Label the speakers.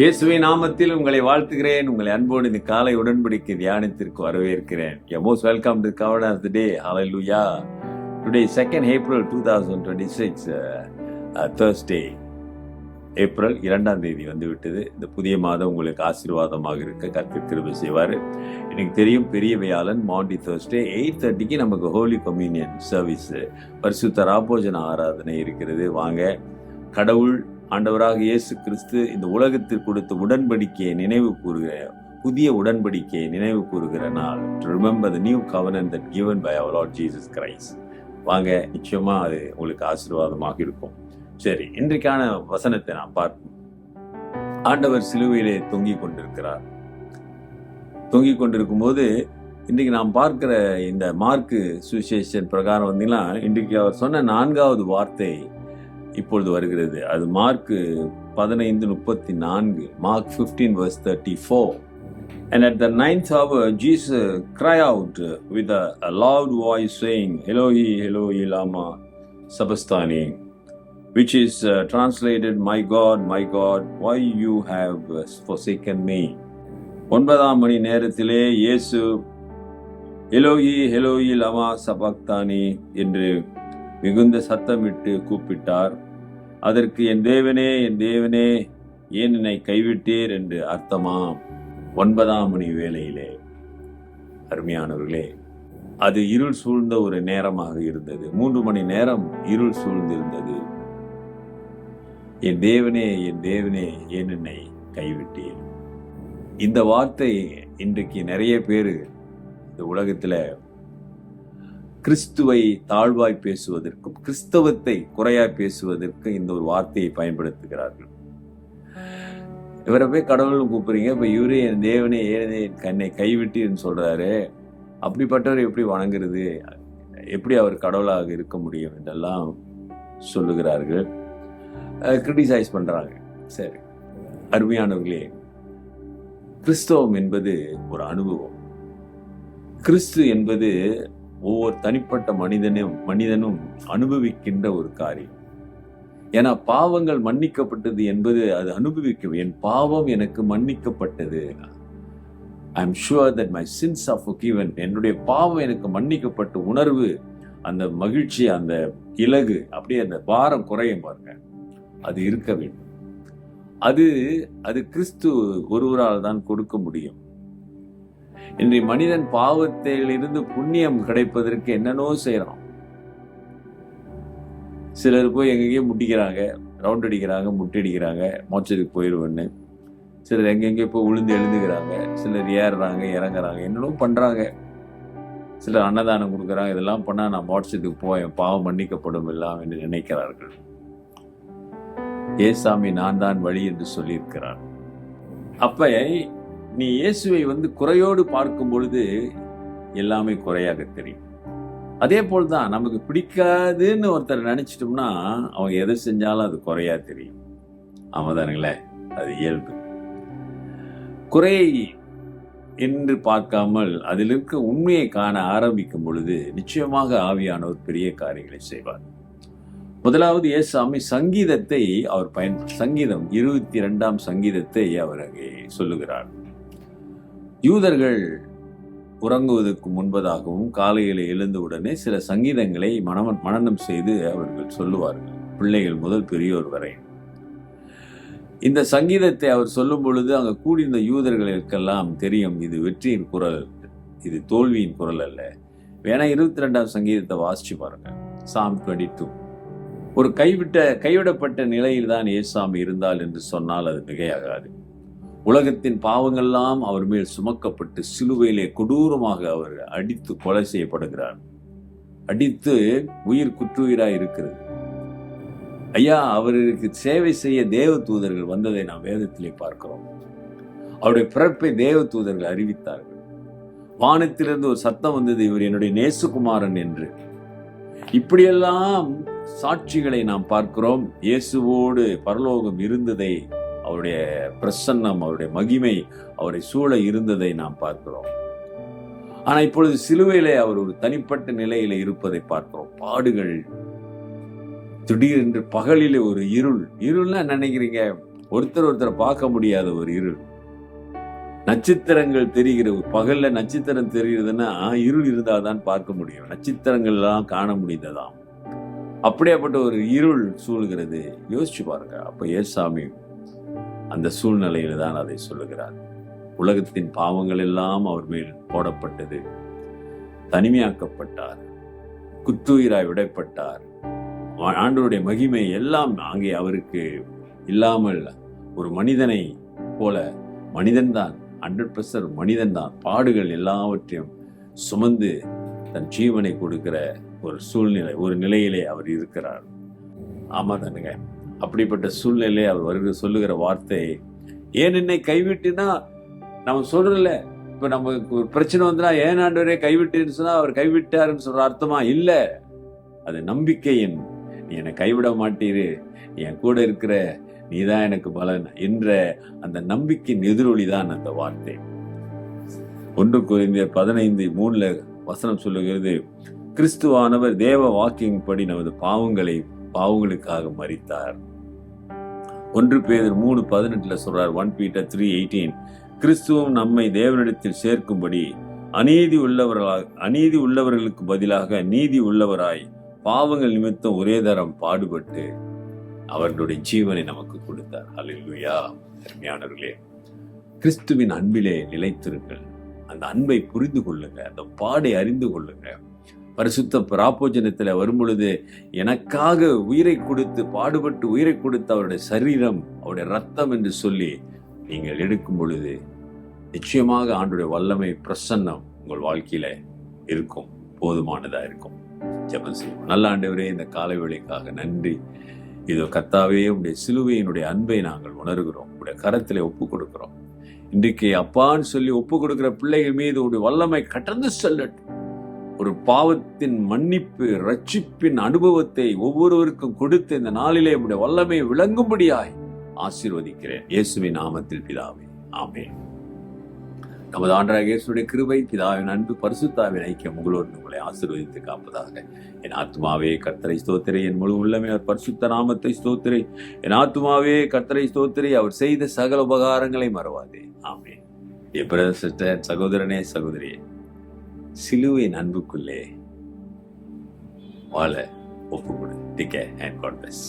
Speaker 1: இயேசுவின் நாமத்தில் உங்களை வாழ்த்துகிறேன். உங்களை அன்போடு இந்த காலை உடன்படிக்கை தியானத்திற்கு வரவேற்கிறேன். Most welcome to Covenant of the Day. Hallelujah. Today is 2nd April 2026, Thursday. April 2ஆம் தேதி வந்து விட்டது. இந்த புதிய மாதம் உங்களுக்கு ஆசீர்வாதமாக இருக்க கர்த்தர் கிருபை செய்வார். எனக்கு தெரியும் பெரிய வியாழன் மாண்டி Thursday 8:30 நமக்கு ஹோலி கம்யூனியன் சர்வீஸ், பரிசுத்த ராபோஜன ஆராதனை இருக்கிறது. வாங்க. கடவுள் ஆண்டவராக இயேசு கிறிஸ்து இந்த உலகத்தில் கொடுத்த உடன்படிக்கையை நினைவு கூறுகிற, புதிய உடன்படிக்கையை நினைவு கூறுகிற நாள். To remember the new covenant that given by our Lord Jesus Christ. வாங்க, நிச்சயமா அது உங்களுக்கு ஆசீர்வாதமாக இருக்கும். சரி, இன்றைக்கான வசனத்தை நாம் பார்ப்போம். ஆண்டவர் சிலுவையிலே தொங்கிக் கொண்டிருக்கிறார். தொங்கிக் கொண்டிருக்கும் போது இன்றைக்கு நாம் பார்க்கிற இந்த மார்க்கு சுவிசேஷன் பிரகாரம் வந்தீங்கன்னா, இன்றைக்கு அவர் சொன்ன 4வது வார்த்தை இப்பொழுது வருகிறது. அது mark 15:34, Mark 15:34. And at the 9th hour Jesus cried out with a loud voice saying, Eloi, Eloi, lama sabachthani, which is translated, my God, why you have forsaken me. 9ஆம் மணி நேரத்திலே இயேசு எலோயி எலோயி லமா சபக்தானி என்று மிகுந்த சத்தமிட்டு கூப்பிட்டார். அதற்கு என் தேவனே ஏன் என்னை கைவிட்டீர் என்று அர்த்தமாம். 9ஆம் மணி வேளையிலே, அருமையானவர்களே, அது இருள் சூழ்ந்த ஒரு நேரமாக இருந்தது. 3 மணி நேரம் இருள் சூழ்ந்திருந்தது. என் தேவனே ஏன் என்னை கைவிட்டீர். இந்த வார்த்தை இன்றைக்கு நிறைய பேர் இந்த உலகத்துல கிறிஸ்துவை தாழ்வாய் பேசுவதற்கும் கிறிஸ்தவத்தை குறையாய் பேசுவதற்கு இந்த ஒரு வார்த்தையை பயன்படுத்துகிறார்கள். இவரை போய் கடவுள்னு கூப்பிடுறீங்க, இப்ப இவரே என் தேவனே ஏனே என்னை கைவிட்டீர்னு சொல்றாரு. அப்படிப்பட்டவர் எப்படி வணங்குறது, எப்படி அவர் கடவுளாக இருக்க முடியும் என்றெல்லாம் சொல்லுகிறார்கள், கிரிட்டிசைஸ் பண்றாங்க. சரி, அருமையானவர்களே, கிறிஸ்தவம் என்பது ஒரு அனுபவம். கிறிஸ்து என்பது ஒவ்வொரு தனிப்பட்ட மனிதனும் அனுபவிக்கின்ற ஒரு காரியம். ஏன்னா பாவங்கள் மன்னிக்கப்பட்டது என்பது அது அனுபவிக்க, என் பாவம் எனக்கு மன்னிக்கப்பட்டது, I am sure that my sins are forgiven, என்னுடைய பாவம் எனக்கு மன்னிக்கப்பட்ட உணர்வு, அந்த மகிழ்ச்சி, அந்த இலகு, அப்படியே அந்த பாரம் குறையும் பாருங்க, அது இருக்க வேண்டும். அது கிறிஸ்து ஒருவரால் தான் கொடுக்க முடியும். இன்றைய மனிதன் பாவத்தில் இருந்து புண்ணியம் கிடைப்பதற்கு என்னென்னோ செய்யறான். சிலர் போய் எங்கெங்கே முட்டிக்கிறாங்க, ரவுண்ட் அடிக்கிறாங்க, முட்டடிக்கிறாங்க, மோட்சத்துக்கு போயிடுவேன்னு. சிலர் எங்கெங்கே போய் உளுந்து எழுந்துக்கிறாங்க, சிலர் ஏறுறாங்க, இறங்குறாங்க, என்னென்னோ பண்றாங்க. சிலர் அன்னதானம் கொடுக்குறாங்க. இதெல்லாம் பண்ணா நான் மோட்சத்துக்கு போய் பாவம் மன்னிக்கப்படும் எல்லாம் என்று நினைக்கிறார்கள். ஏசாமி நான் தான் வழி என்று சொல்லியிருக்கிறார். அப்ப நீ இயேசுவை குறையோடு பார்க்கும் பொழுது எல்லாமே குறையாக தெரியும். அதே போல்தான் நமக்கு பிடிக்காதுன்னு ஒருத்தர் நினைச்சிட்டோம்னா அவங்க எதை செஞ்சாலும் அது குறையா தெரியும். ஆமாதானுங்களே, அது இயல்பு. குறை என்று பார்க்காமல் அதில் இருக்க உண்மையை காண ஆரம்பிக்கும் பொழுது நிச்சயமாக ஆவியானவர் பெரிய காரியங்களை செய்வார். முதலாவது ஏசாமி சங்கீதத்தை அவர் சங்கீதம் 22ஆம் சங்கீதத்தை அவர் அங்கே சொல்லுகிறார். யூதர்கள் உறங்குவதற்கு முன்பதாகவும் காலையில் எழுந்தவுடனே சில சங்கீதங்களை மனனம் செய்து அவர்கள் சொல்லுவார்கள், பிள்ளைகள் முதல் பெரியோர் வரை. இந்த சங்கீதத்தை அவர் சொல்லும் பொழுது அங்க கூடியிருந்த யூதர்களுக்கெல்லாம் தெரியும், இது வெற்றியின் குரல், இது தோல்வியின் குரல் அல்ல. வேணா 22ஆம் சங்கீதத்தை வாசிச்சு பாருங்க. Psalm 22. ஒரு கைவிடப்பட்ட நிலையில் தான் ஏசாமி இருந்தால் என்று சொன்னால் அது மிகையாகாது. உலகத்தின் பாவங்கள்லாம் அவர் மேல் சுமக்கப்பட்டு சிலுவையிலே கொடூரமாக அவர் அடித்து கொலை செய்யப்படுகிறார். அடித்து உயிர் குற்றுயிராய் இருக்கிறது. ஐயா, அவருக்கு சேவை செய்ய தேவ தூதர்கள் வந்ததை நாம் வேதத்திலே பார்க்கிறோம். அவருடைய பிறப்பை தேவ தூதர்கள் அறிவித்தார்கள். வானத்திலிருந்து ஒரு சத்தம் வந்தது, இவர் என்னுடைய நேசகுமாரன் என்று. இப்படியெல்லாம் சாட்சிகளை நாம் பார்க்கிறோம். இயேசுவோடு பரலோகம் இருந்ததை, அவருடைய பிரசன்னம், அவருடைய மகிமை அவரை சூழ இருந்ததை நாம் பார்க்கிறோம். ஆனா இப்பொழுது சிலுவையிலே அவர் ஒரு தனிப்பட்ட நிலையில இருப்பதை பார்க்கிறோம். பாடுகள், திடீரென்று பகலிலே ஒரு இருள்னா நினைக்கிறீங்க, ஒருத்தர் ஒருத்தரை பார்க்க முடியாத ஒரு இருள். நட்சத்திரங்கள் தெரிகிற, பகல்ல நட்சத்திரம் தெரிகிறதுன்னா இருள் இருந்தாதான் பார்க்க முடியும், நட்சத்திரங்கள் எல்லாம் காண முடிந்ததாம். அப்படியாப்பட்ட ஒரு இருள் சூழ்கிறது. யோசிச்சு பாருங்க. அப்ப ஏசாமி அந்த சூழ்நிலையில தான் அதை சொல்லுகிறார். உலகத்தின் பாவங்கள் எல்லாம் அவர் மேல் போடப்பட்டது. தனிமையாக்கப்பட்டார், குத்துயிராய் விடப்பட்டார். ஆண்டவருடைய மகிமை எல்லாம் அங்கே அவருக்கு இல்லாமல் ஒரு மனிதனை போல, மனிதன்தான், 100% மனிதன்தான், பாடுகள் எல்லாவற்றையும் சுமந்து தன் ஜீவனை கொடுக்கிற ஒரு சூழ்நிலை, ஒரு நிலையிலே அவர் இருக்கிறார். ஆமா தானுங்க. அப்படிப்பட்ட சூழ்நிலை அவர் சொல்லுகிற வார்த்தை, ஏன் என்னை கைவிட்டுனா, நம்ம சொல்றல, இப்ப நமக்கு ஒரு பிரச்சனை வந்துனா ஏன் ஆண்டவரே கைவிட்டுன்னு சொன்னா அவர் கைவிட்டாருன்னு சொல்ற அர்த்தமா இல்ல. அது நம்பிக்கையின், நீ என்னை கைவிட மாட்டீரு, நீ என் கூட இருக்கிற, நீதான் எனக்கு பலன் என்ற அந்த நம்பிக்கையின் எதிரொலிதான் அந்த வார்த்தை. 1 கொரிந்தியர் 15:3 வசனம் சொல்லுகிறது, கிறிஸ்துவானவர் தேவ வாக்கின்படி நமது பாவங்களுக்காக மரித்தார். 1 பேதுரு 3:18 சொல்றார். 1 Peter 3:18, கிறிஸ்துவும் நம்மை தேவனிடத்தில் சேர்க்கும்படி அநீதி உள்ளவர்களுக்கு பதிலாக நீதி உள்ளவராய் பாவங்கள் நிமித்தம் ஒரே தரம் பாடுபட்டு அவர்களுடைய ஜீவனை நமக்கு கொடுத்தார். ஹல்லேலூயா. அருமையானவர்களே, கிறிஸ்துவின் அன்பிலே நிலைத்திருங்கள். அந்த அன்பை புரிந்து கொள்ளுங்க, அந்த பாடை அறிந்து கொள்ளுங்க. பரிசுத்த பிராபோஜனத்துல வரும் பொழுது எனக்காக உயிரை கொடுத்து, பாடுபட்டு உயிரை கொடுத்து அவருடைய சரீரம், அவருடைய ரத்தம் என்று சொல்லி நீங்கள் எடுக்கும் பொழுது நிச்சயமாக ஆண்டுடைய வல்லமை, பிரசன்னம் உங்கள் வாழ்க்கையில இருக்கும், போதுமானதா இருக்கும். ஜெபம் செய்வோம். நல்ல ஆண்டவரே, இந்த காலை வேளைக்காக நன்றி. இதோ கர்த்தாவே, உடைய சிலுவையினுடைய அன்பை நாங்கள் உணர்கிறோம், உடைய கரத்திலே ஒப்பு கொடுக்கிறோம். இன்றைக்கு அப்பான்னு சொல்லி ஒப்பு கொடுக்கிற பிள்ளைகள் மீது உடைய வல்லமை கடந்து செல்லட்டும். ஒரு பாவத்தின் மன்னிப்பு, ரட்சிப்பின் அனுபவத்தை ஒவ்வொருவருக்கும் கொடுத்து இந்த நாளிலே உடைய வல்லமை விளங்கும்படியாய் ஆசீர்வதிக்கிறேன். இயேசுவின் நாமத்தில் பிதாவே, ஆமென். நமது ஆண்டவராகிய இயேசுவுடைய கிருபை, பிதாவின் அன்பு, பரிசுத்தாவின் ஐக்கியம் உங்களோடு உங்களை ஆசீர்வதித்து காப்பதாக. என் ஆத்துமாவே கர்த்தரை ஸ்தோத்திரி, என் முழு உள்ளமே அவர் பரிசுத்த நாமத்தை ஸ்தோத்திரி. என் ஆத்துமாவே கர்த்தரை ஸ்தோத்திரி, அவர் செய்த சகல உபகாரங்களை மறவாதே. ஆமென். என் பிரதர், சிஸ்டர், சகோதரனே, சகோதரியே, சிலுவையின் அன்புக்குள்ளே வாழ ஒப்புக்கொடு. Take care and God bless.